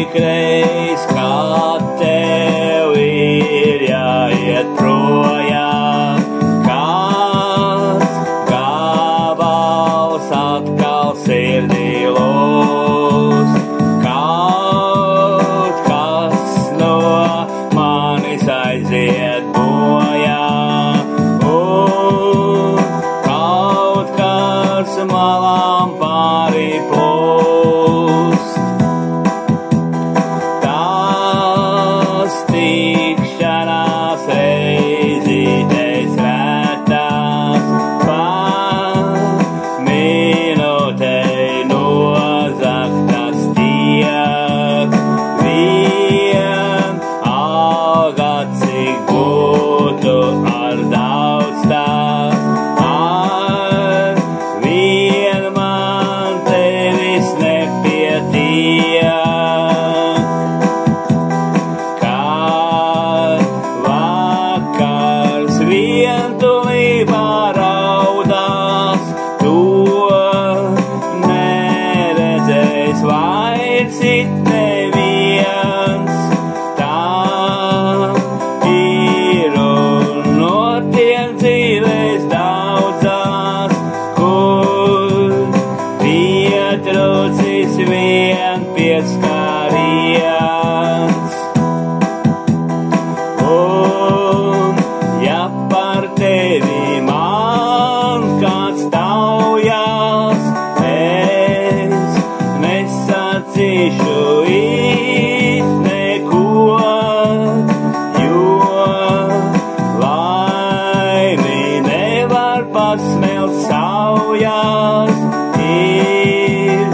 ikreiz, kad tev ir jāiet projām, kāds gabals atkal sirdī lūs, kaut kas no manis aiziet bojā, un kaut kas malām pāri plūst. Tās tikšanās reizītes retās, pa minūtei nozagtas tiek, vien alga cik būtu ar daudz tās, ar vien man tevis nepietiek. Kad vakars vientulībā raudās, to neredzēs vairs it neviens. Tā ir un notiek dzīvēs daudzās, kur pietrūcis vien pieskāriens. Un ja par tevi man kāds taujās, es nesacīšu it neko, jo laimi nevar pasmelt saujās, ir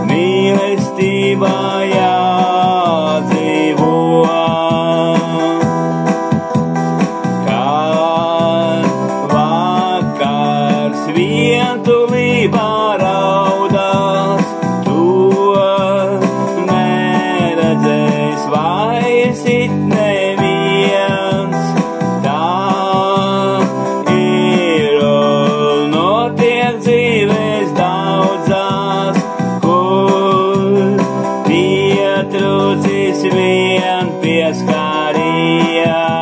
mīlestībā jādzīvo. Kad vakars vientulībā raudās, to neredzēs vairs it neviens. Tā ir un notiek dzīvēs daudzās, kur pietrūcis vien pieskāriens.